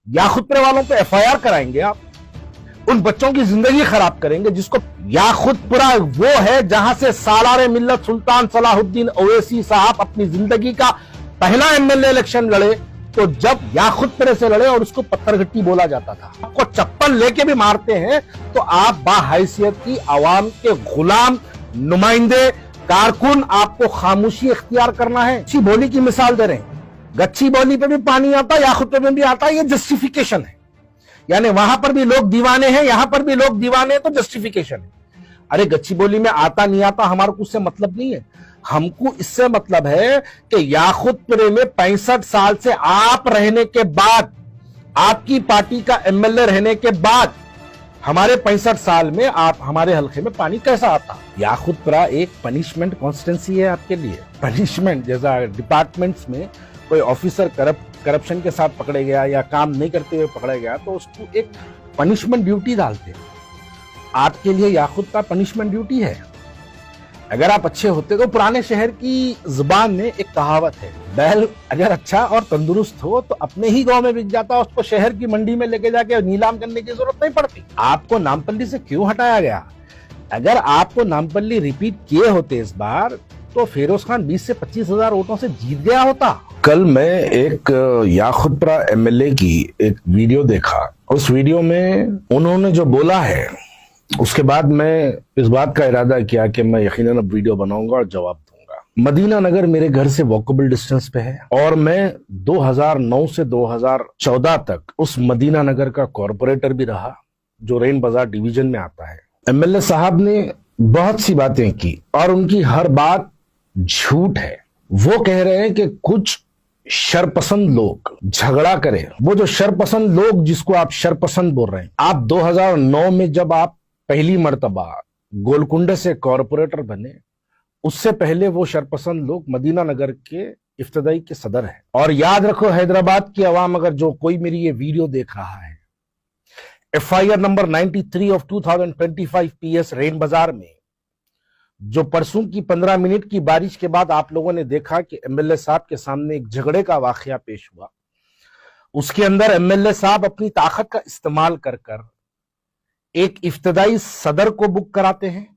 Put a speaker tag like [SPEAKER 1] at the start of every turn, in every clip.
[SPEAKER 1] याखुतपुरे वालों पे एफआईआर कराएंगे आप, उन बच्चों की जिंदगी खराब करेंगे जिसको। याखुतपुरा वो है जहां से सालारे मिल्लत सुल्तान सलाहुद्दीन ओवैसी साहब अपनी जिंदगी का पहला एमएलए इलेक्शन लड़े, तो जब याखुतपुरे से लड़े और उसको पत्थरघट्टी बोला जाता था। आपको चप्पल लेके भी मारते हैं तो आप बाहैसियत की आवाम के गुलाम नुमाइंदे कारकुन, आपको खामोशी इख्तियार करना है। गच्ची बोली की मिसाल दे रहे हैं, गच्ची बोली पे भी पानी आता, याखुतपुरे में भी आता, ये जस्टिफिकेशन है। यानी वहां पर भी लोग दीवाने हैं, यहां पर भी लोग दीवाने हैं, तो जस्टिफिकेशन है। अरे गच्ची बोली में आता नहीं आता हमारे को उससे मतलब नहीं है। हमको इससे मतलब है कि याखुतपुरे में 65 साल से आप रहने के बाद, आपकी पार्टी का एमएलए रहने के बाद, हमारे 65 साल में आप हमारे हल्के में पानी कैसा आता। याखुतपुरा एक पनिशमेंट कॉन्स्टिट्यूंसी है आपके लिए। पनिशमेंट जैसा डिपार्टमेंट्स में कोई ऑफिसर करप्शन के साथ पकड़े गया या काम नहीं करते हुए पकड़ा गया तो उसको एक पनिशमेंट ड्यूटी डालते हैं। आपके लिए याखुतपुरा पनिशमेंट ड्यूटी है। अगर आप अच्छे होते तो पुराने शहर की जुबान में एक कहावत है, बैल अगर अच्छा और तंदुरुस्त हो तो अपने ही गांव में बिक जाता, उसको शहर की मंडी में लेके जाके नीलाम करने की जरूरत नहीं पड़ती। आपको नामपल्ली से क्यों हटाया गया? अगर आपको नामपल्ली रिपीट किए होते इस बार तो फिरोज खान 20 से 25 हजार वोटों से जीत गया होता।
[SPEAKER 2] कल मैं एक याखुतपुरा एमएलए की एक वीडियो देखा। उस वीडियो में उन्होंने जो बोला है, उसके बाद मैं इस बात का इरादा किया कि मैं यकीनन अब वीडियो बनाऊंगा और जवाब दूंगा। मदीना नगर मेरे घर से वॉकेबल डिस्टेंस पे है और मैं 2009 से 2014 तक उस मदीना नगर का कॉरपोरेटर भी रहा, जो रेन बाजार डिवीजन में आता है। एमएलए साहब ने बहुत सी बातें की और उनकी हर बात झूठ है। वो कह रहे हैं कि कुछ शरपसंद लोग झगड़ा करें। वो जो शरपसंद लोग, जिसको आप शरपसंद बोल रहे हैं, आप 2009 में जब आप पहली मर्तबा गोलकुंडे से कॉरपोरेटर बने, उससे पहले वो शरपसंद लोग मदीना नगर के इफ्तदाई के सदर हैं। और याद रखो, हैदराबाद की आवाम, अगर जो कोई मेरी ये वीडियो देख रहा है, FIR number 93 of 2025 PS rain बाजार में जो परसों की 15 मिनट की बारिश के बाद आप लोगों ने देखा कि एमएलए साहब के सामने एक झगड़े का वाकया पेश हुआ, उसके अंदर एमएलए साहब अपनी ताकत का इस्तेमाल कर एक इफ्तदाई सदर को बुक कराते हैं।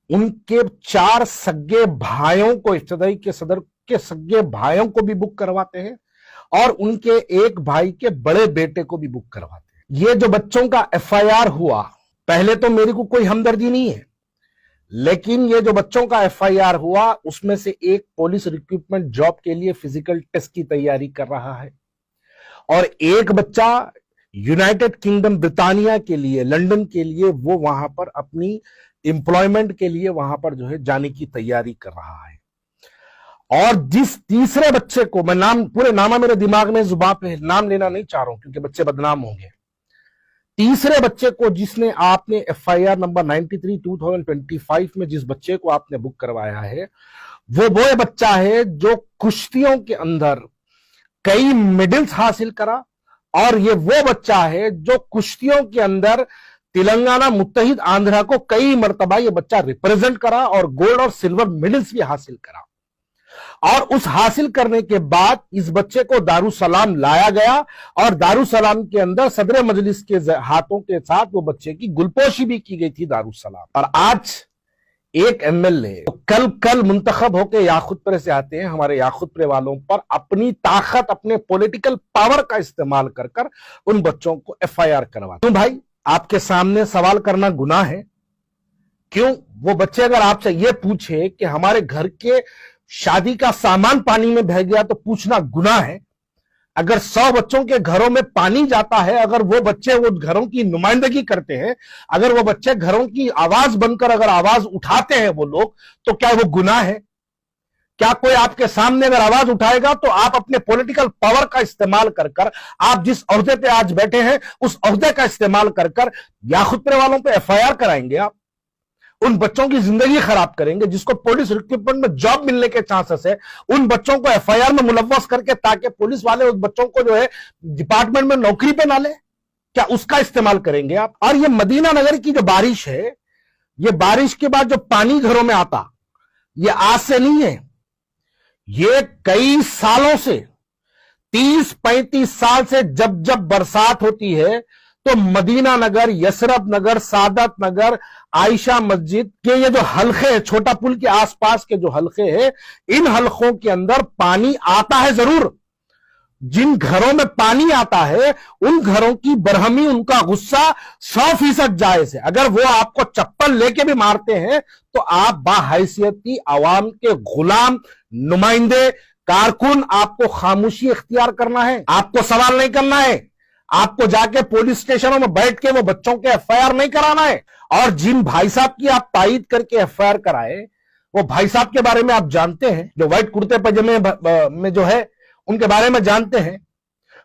[SPEAKER 2] उनके 4 सगे भाइयों को, इफ्तदाई के सदर के सगे भाइयों को भी बुक करवाते हैं और उनके एक भाई के बड़े बेटे को भी बुक करवाते हैं। ये जो बच्चों का एफआईआर हुआ, पहले तो मेरे को कोई हमदर्दी नहीं है, लेकिन ये जो बच्चों का एफआईआर हुआ उसमें से एक पुलिस रिक्रूटमेंट जॉब के लिए फिजिकल टेस्ट की तैयारी कर रहा है और एक बच्चा यूनाइटेड किंगडम ब्रिटानिया के लिए, लंदन के लिए, वो वहां पर अपनी एम्प्लॉयमेंट के लिए वहां पर जो है जाने की तैयारी कर रहा है। और जिस तीसरे बच्चे को, मैं नाम, पूरे नामा मेरे दिमाग में जुबान पे, नाम लेना नहीं चाह रहा हूं क्योंकि बच्चे बदनाम होंगे। तीसरे बच्चे को जिसने आपने एफआईआर नंबर 93 2025 में जिस बच्चे को आपने बुक करवाया है, वो बच्चा है जो कुश्तियों के अंदर कई मेडल्स हासिल करा और ये वो बच्चा है जो कुश्तियों के अंदर तेलंगाना मुत्तहिद आंध्रा को कई मर्तबा ये बच्चा रिप्रेजेंट करा और गोल्ड और सिल्वर मेडल्स भी हासिल करा। और उस हासिल करने के बाद इस बच्चे को दारुसलाम लाया गया और दारुसलाम के अंदर सदर मजलिस के हाथों के साथ वो बच्चे की गुलपोशी भी की गई थी दारुसलाम। और आज एक एमएलए कल मुंतखब होकर याखुतपुरे से आते हैं, हमारे याखुतपुरे वालों पर अपनी ताकत, अपने पॉलिटिकल पावर का इस्तेमाल कर उन बच्चों को एफआईआर करवाते। क्यों भाई, आपके सामने सवाल करना गुनाह है? क्यों? वो बच्चे अगर आपसे ये पूछे कि हमारे घर के शादी का सामान पानी में बह गया तो पूछना गुनाह है? अगर 100 बच्चों के घरों में पानी जाता है, अगर वो बच्चे वो घरों की नुमाइंदगी करते हैं, अगर वो बच्चे घरों की आवाज बनकर अगर आवाज उठाते हैं वो लोग, तो क्या वो गुनाह है? क्या कोई आपके सामने अगर आवाज उठाएगा तो आप अपने पॉलिटिकल पावर का इस्तेमाल कर आप जिस ओहदे पे आज बैठे हैं उस ओहदे का इस्तेमाल कर याखुतपुरे वालों पे एफआईआर कराएंगे, आप उन बच्चों की जिंदगी खराब करेंगे जिसको पुलिस रिक्रूटमेंट में जॉब मिलने के चांसेस है, उन बच्चों को एफआईआर में मुलव्वस करके ताकि पुलिस वाले उस बच्चों को जो है डिपार्टमेंट में नौकरी पे ना ले, क्या उसका इस्तेमाल करेंगे आप? और ये मदीना नगर की जो बारिश है, ये बारिश के बाद जो पानी घरों में आता, ये आज से नहीं है, ये कई सालों से
[SPEAKER 1] 30-35 साल से जब जब बरसात होती है तो मदीना नगर, यसरब नगर, सादत नगर, आयशा मस्जिद के ये जो हलके है, छोटा पुल के आसपास के जो हलके हैं, इन हलकों के अंदर पानी आता है जरूर। जिन घरों में पानी आता है उन घरों की बरहमी, उनका गुस्सा 100% जायज है। अगर वो आपको चप्पल लेके भी मारते हैं तो आप बाहैसियती आवाम के गुलाम, नुमाइंदे, कारकुन, आपको खामोशी इख्तियार करना है, आपको सवाल नहीं करना है, आपको जाके पुलिस स्टेशनों में बैठ के वो बच्चों के एफआईआर नहीं कराना है। और जिन भाई साहब की आप तायीद करके एफआईआर कराए, वो भाई साहब के बारे में आप जानते हैं, जो व्हाइट कुर्ते पजामे में जो है उनके बारे में जानते हैं।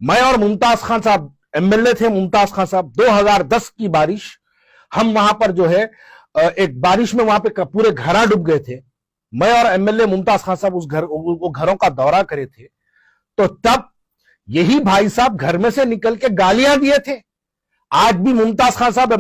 [SPEAKER 1] मैं और मुमताज खान साहब एमएलए थे, मुमताज खान साहब 2010 की बारिश, हम वहां पर जो है एक बारिश में वहां पे पूरे घरा डूब गए थे। मैं और एमएलए मुमताज खान साहब उस घरों का दौरा करे थे, तो तब यही भाई साहब घर में से निकल के गालियां दिए थे। आज भी मुमताज खान साहब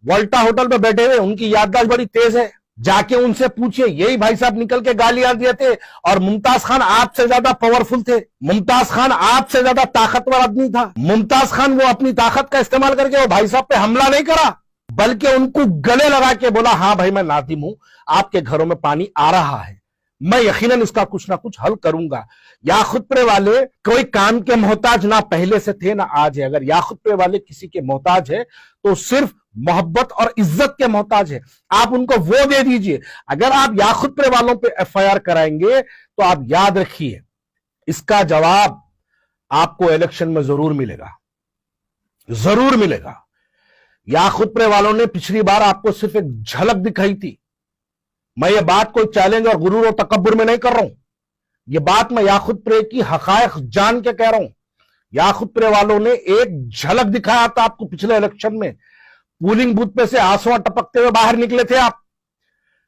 [SPEAKER 1] वोल्टा होटल पे बैठे हुए, उनकी याददाश्त बड़ी तेज है, जाके उनसे पूछिए, यही भाई साहब निकल के गालियां दिए थे। और मुमताज खान आपसे ज्यादा पावरफुल थे, मुमताज खान आपसे ज्यादा ताकतवर आदमी था। मुमताज खान वो अपनी ताकत का इस्तेमाल करके वो भाई साहब पे हमला नहीं करा, बल्कि उनको गले लगा के बोला, हाँ भाई मैं नादिम हूं, आपके घरों में पानी आ रहा है, मैं यकीनन इसका कुछ ना कुछ हल करूंगा। याखुतपुरे वाले कोई काम के मोहताज ना पहले से थे ना आज है। अगर याखुतपुरे वाले किसी के मोहताज है तो सिर्फ मोहब्बत और इज्जत के मोहताज है, आप उनको वो दे दीजिए। अगर आप याखुतपुरे वालों पे एफआईआर कराएंगे तो आप याद रखिए, इसका जवाब आपको इलेक्शन में जरूर मिलेगा, जरूर मिलेगा। याखुतपुरे वालों ने पिछली बार आपको सिर्फ एक झलक दिखाई थी। मैं ये बात कोई चैलेंज और गुरूर और तकब्बुर में नहीं कर रहा हूं, ये बात मैं याखुतपुरे की हकायक जान के कह रहा हूं। याखुतपुरे वालों ने एक झलक दिखाया था आपको पिछले इलेक्शन में, पोलिंग बूथ पे से आंसू टपकते हुए बाहर निकले थे आप,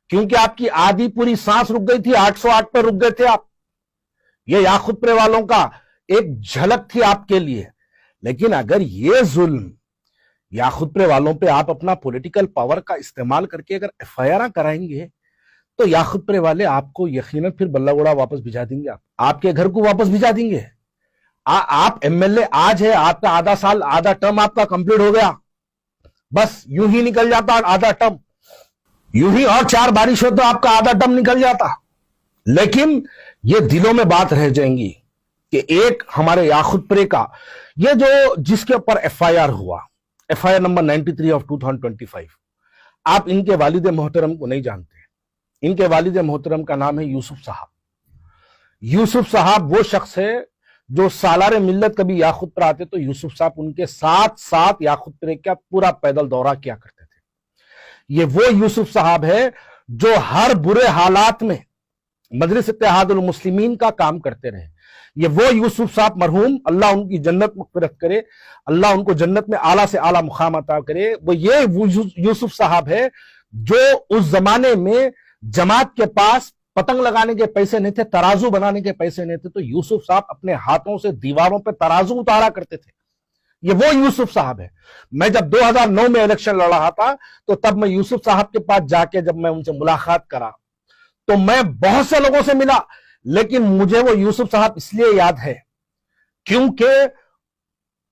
[SPEAKER 1] क्योंकि आपकी आधी पूरी सांस रुक गई थी, 808 पे रुक गए थे आप। ये याखुतपुरे वालों का एक झलक थी आपके लिए। लेकिन अगर ये जुल्म याखुतपुरे वालों पे आप अपना पॉलिटिकल पावर का इस्तेमाल करके अगर एफआईआर कराएंगे तो याखुतपुरे वाले आपको यकीनन फिर बल्लागुड़ा वापस भिजा देंगे, आपके घर को वापस भिजा देंगे। आप एमएलए आज है, आपका आधा साल, आधा टर्म आपका कंप्लीट हो गया, बस यूं ही निकल जाता आधा टर्म, यूं ही और 4 बारिश हो तो आपका आधा टर्म निकल जाता। लेकिन ये दिलों में बात रह जाएंगी कि एक हमारे याखुतपुरे का ये जो जिसके ऊपर एफआईआर हुआ, एफआईआर नंबर 93 ऑफ 2025, आप इनके वालिद मोहतरम को नहीं जानते। इनके वालिद मोहतरम का नाम है यूसुफ साहब। यूसुफ साहब वो शख्स है जो सालारे मिल्लत कभी याखुतपुर आते तो यूसुफ साहब उनके साथ साथ याखुतपुरे का पूरा पैदल दौरा किया करते थे। ये वो यूसुफ साहब है जो हर बुरे हालात में मजलिस इत्तेहादुल मुस्लिमीन का काम करते रहे। ये वो यूसुफ साहब मरहूम, अल्लाह उनकी जन्नत मग़फ़िरत करे, अल्लाह उनको जन्नत में आला से आला मुकाम अता करे। वो यूसुफ साहब है जो उस जमाने में जमात के पास पतंग लगाने के पैसे नहीं थे, तराजू बनाने के पैसे नहीं थे, तो यूसुफ साहब अपने हाथों से दीवारों पे तराजू उतारा करते थे। ये वो यूसुफ साहब है। मैं जब 2009 में इलेक्शन लड़ रहा था तो तब मैं यूसुफ साहब के पास जाके जब मैं उनसे मुलाकात करा तो मैं बहुत से लोगों से मिला, लेकिन मुझे वो यूसुफ साहब इसलिए याद है क्योंकि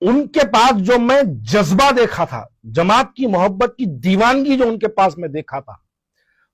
[SPEAKER 1] उनके पास जो मैं जज्बा देखा था, जमात की मोहब्बत की दीवानगी जो उनके पास मैं देखा था,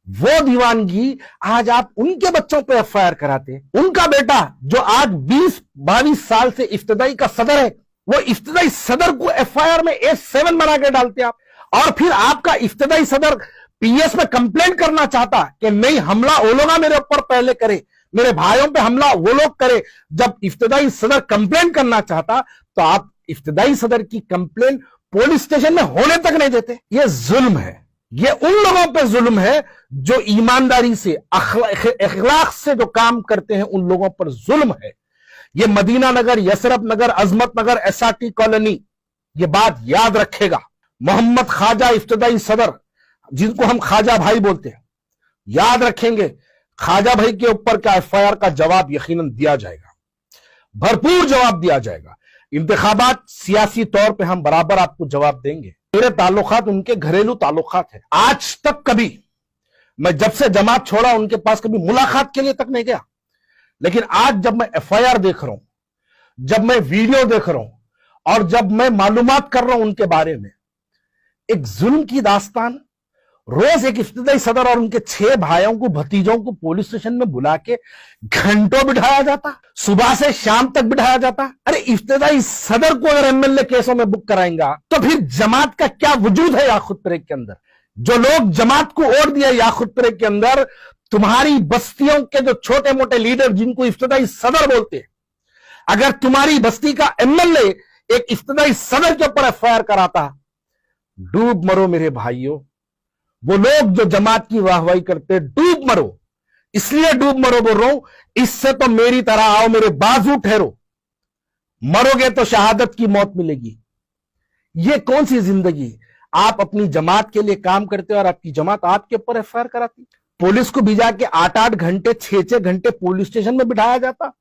[SPEAKER 1] वो दीवानगी आज आप उनके बच्चों पे एफआईआर कराते। उनका बेटा जो आज 20-22 साल से इफ्तिदाई का सदर है, वो इफ्तिदाई सदर को एफआईआर में A7 बना के डालते आप। और फिर आपका इफ्तिदाई सदर पीएस में कंप्लेंट करना चाहता कि नहीं, हमला वो लोग मेरे ऊपर पहले करे, मेरे भाइयों पे हमला वो लोग करे। जब इफ्तिदाई सदर कंप्लेंट करना चाहता तो आप इफ्तिदाई सदर की कंप्लेंट पुलिस स्टेशन में होने तक नहीं देते। ये जुल्म है, ये उन लोगों पे जुल्म है जो ईमानदारी से, अखलाक से जो काम करते हैं, उन लोगों पर जुल्म है। ये मदीना नगर, यसरब नगर, अजमत नगर, एसआरटी कॉलोनी, ये बात याद रखेगा। मोहम्मद ख्वाजा इफ्तिदाई सदर, जिनको हम ख्वाजा भाई बोलते हैं, याद रखेंगे ख्वाजा भाई के ऊपर का एफआईआर का जवाब यकीनन दिया जाएगा, भरपूर जवाब दिया जाएगा। इंतखाबात सियासी तौर पे हम बराबर आपको जवाब देंगे। मेरे ताल्लुकात उनके घरेलू ताल्लुकात है। आज तक कभी मैं जब से जमात छोड़ा उनके पास कभी मुलाकात के लिए तक नहीं गया, लेकिन आज जब मैं एफआईआर देख रहा हूं, जब मैं वीडियो देख रहा हूं और जब मैं मालूमात कर रहा हूं उनके बारे में, एक जुल्म की दास्तान। रोज एक इफ्तिदाई सदर और उनके 6 भाइयों को, भतीजों को पुलिस स्टेशन में बुला के घंटों बिठाया जाता, सुबह से शाम तक बिठाया जाता। अरे इफ्तिदाई सदर को अगर एमएलए केसों में बुक कराएंगा तो फिर जमात का क्या वजूद है याकूतपुरे के अंदर? जो लोग जमात को वोट दिया याकूतपुरे के अंदर, तुम्हारी बस्तियों के जो छोटे मोटे लीडर जिनको इफ्तिदाई सदर बोलते हैं, अगर तुम्हारी बस्ती का एमएलए एक इफ्तिदाई सदर के ऊपर एफआईआर कराता, डूब मरो मेरे भाइयों। वो लोग जो जमात की वाहवाही करते, डूब मरो। इसलिए डूब मरो बोल रहा हूं, इससे तो मेरी तरह आओ, मेरे बाजू ठहरो। मरोगे तो शहादत की मौत मिलेगी। ये कौन सी जिंदगी? आप अपनी जमात के लिए काम करते हो और आपकी जमात आपके ऊपर एफआईआर कराती। पुलिस को भिजा के 8-8 घंटे, 6-6 घंटे पुलिस स्टेशन में बिठाया जाता।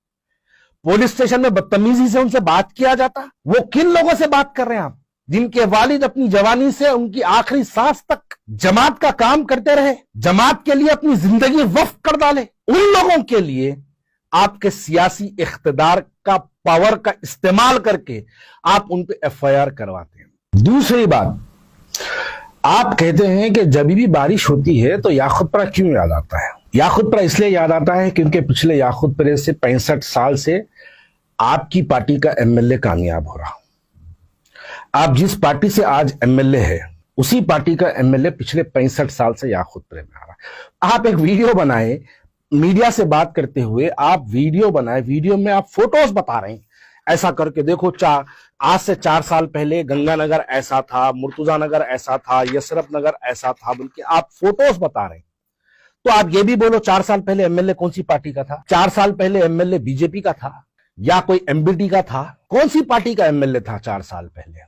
[SPEAKER 1] पुलिस स्टेशन में बदतमीजी से उनसे बात किया जाता। वो किन लोगों से बात कर रहे हैं आप, जिनके वालिद अपनी जवानी से उनकी आखिरी सांस तक जमात का काम करते रहे, जमात के लिए अपनी जिंदगी वक्फ कर डाले? उन लोगों के लिए आपके सियासी इख्तिदार का, पावर का इस्तेमाल करके आप उन पे एफआईआर करवाते हैं।
[SPEAKER 2] दूसरी बात, आप कहते हैं कि जब भी बारिश होती है तो याकूतपुरा क्यों याद आता है? याकूतपुरा इसलिए याद आता है क्योंकि पिछले याकूतपुरे से 65 साल से आपकी पार्टी का एमएलए कामयाब हो रहा। आप जिस पार्टी से आज एमएलए है, उसी पार्टी का एमएलए पिछले 65 साल से याकूतपुरे में आ रहा। आप एक वीडियो बनाए, मीडिया से बात करते हुए आप वीडियो बनाए, वीडियो में आप फोटोज बता रहे हैं, ऐसा करके देखो, आज से 4 साल पहले गंगानगर ऐसा था, मुर्तुजा नगर ऐसा था, यसरफ नगर ऐसा था, बल्कि आप फोटोज बता रहे हैं। तो आप ये भी बोलो 4 साल पहले एमएलए कौन सी पार्टी का था? 4 साल पहले एमएलए बीजेपी का था या कोई एमबीटी का था? कौन सी पार्टी का एमएलए था 4 साल पहले?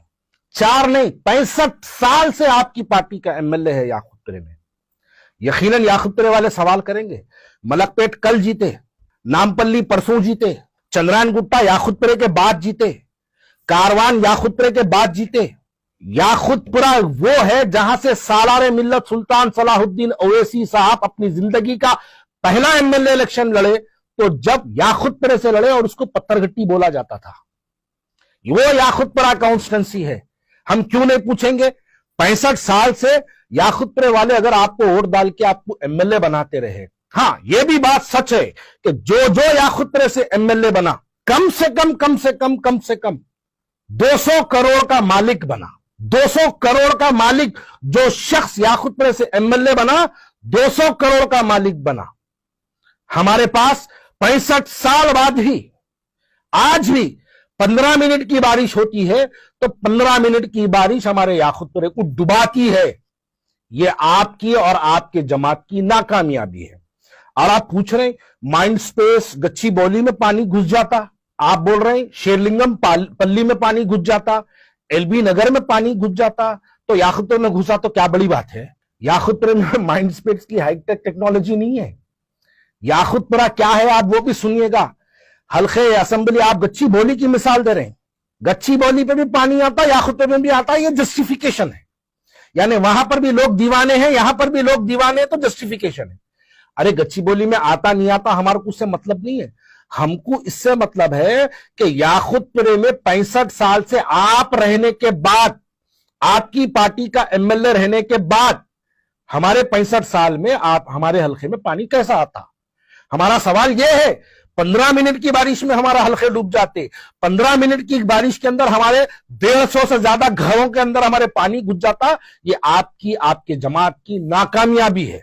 [SPEAKER 2] 4 नहीं, 65 साल से आपकी पार्टी का एमएलए है याकूतपुरे में। यकीनन याकूतपुरे वाले सवाल करेंगे, मलकपेट कल जीते, नामपल्ली परसों जीते, चंद्रायन गुट्टा याकूतपुरे के बाद जीते, कारवान याकूतपुरे के बाद जीते। याकूतपुरा वो है जहां से सालारे मिल्लत सुल्तान सलाहुद्दीन ओवैसी साहब अपनी जिंदगी का पहला एमएलए इलेक्शन लड़े, तो जब याकूतपुरे से लड़े और उसको पत्थरघट्टी बोला जाता था। वो याकूतपुरा कॉन्स्टिट्यूंसी है। हम क्यों नहीं पूछेंगे? 65 साल से याकूतपुरे वाले अगर आपको वोट डाल के आपको एमएलए बनाते रहे। हाँ, यह भी बात सच है कि जो याकूतपुरे से एमएलए बना, कम से कम 200 करोड़ का मालिक बना। 200 करोड़ का मालिक जो शख्स याकूतपुरे से एमएलए बना, 200 करोड़ का मालिक बना। हमारे पास 65 साल बाद भी, आज भी 15 मिनट की बारिश होती है तो 15 मिनट की बारिश हमारे याकूतपुरे को डुबाती है। यह आपकी और आपके जमात की नाकामयाबी है। और आप पूछ रहे हैं माइंड स्पेस गच्चीबौली में पानी घुस जाता, आप बोल रहे हैं शेरलिंगम पल्ली में पानी घुस जाता, एलबी नगर में पानी घुस जाता, तो याकूतपुरे में घुसा तो क्या बड़ी बात है? याकूतपुरे में माइंड स्पेस की हाईटेक टेक्नोलॉजी नहीं है। याकूतपुरा क्या है आप वो भी सुनिएगा। हल्के असेंबली, आप गच्चीबौली की मिसाल दे रहे हैं, गच्चीबौली पे भी पानी आता, याकूतपुरे में भी आता है, ये जस्टिफिकेशन है। यानी वहां पर भी लोग दीवाने हैं, यहां पर भी लोग दीवाने हैं, तो जस्टिफिकेशन है। अरे गच्चीबौली में आता नहीं आता हमारे को उससे मतलब नहीं है। हमको इससे मतलब है कि याकूतपुरे में 65 साल से आप रहने के बाद, आपकी पार्टी का एमएलए रहने के बाद, हमारे 65 साल में आप हमारे हल्के में पानी कैसा आता? हमारा सवाल यह है, 15 मिनट की बारिश में हमारा हल्के डूब जाते, 15 मिनट की बारिश के अंदर हमारे 150 से ज्यादा घरों के अंदर हमारे पानी घुस जाता। ये आपकी, आपके जमात की नाकामयाबी है,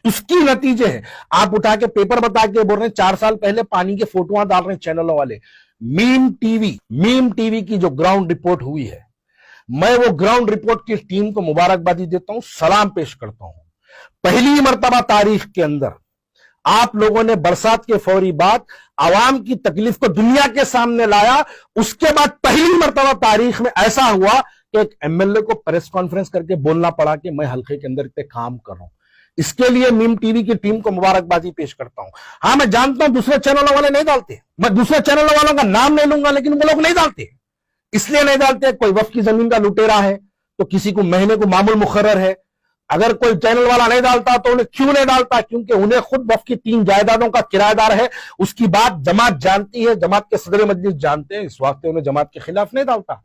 [SPEAKER 2] उसकी नतीजे है। आप उठा के पेपर बता के बोल रहे हैं 4 साल पहले पानी के फोटोआं डाल रहे हैं चैनलों वाले। मीम टीवी की जो ग्राउंड रिपोर्ट हुई है, मैं वो ग्राउंड रिपोर्ट की टीम को मुबारकबादी देता हूं, सलाम पेश करता हूं। पहली मर्तबा तारीख के अंदर आप लोगों ने बरसात के फौरी बाद आवाम की तकलीफ को दुनिया के सामने लाया। उसके बाद पहली मर्तबा तारीख में ऐसा हुआ कि एक एमएलए को प्रेस कॉन्फ्रेंस करके बोलना पड़ा कि मैं हल्के के अंदर पे काम कर रहा हूं। इसके लिए मीम टीवी की टीम को मुबारकबादी पेश करता हूं। हाँ, मैं जानता हूं दूसरे चैनलों वाले नहीं डालते, मैं दूसरे चैनलों वालों का नाम नहीं लूंगा, लेकिन वो लोग नहीं डालते। इसलिए नहीं डालते, कोई वक्फ की जमीन का लुटेरा है, तो किसी को महीने को मामूल मुकर्रर है,
[SPEAKER 1] अगर कोई चैनल वाला नहीं डालता तो उन्हें क्यों नहीं डालता? क्योंकि उन्हें खुद वक्फ की 3 जायदादों का किराएदार है। उसकी बात जमात जानती है, जमात के सदर मजलिस जानते हैं, इस वास्ते उन्हें जमात के खिलाफ नहीं डालता।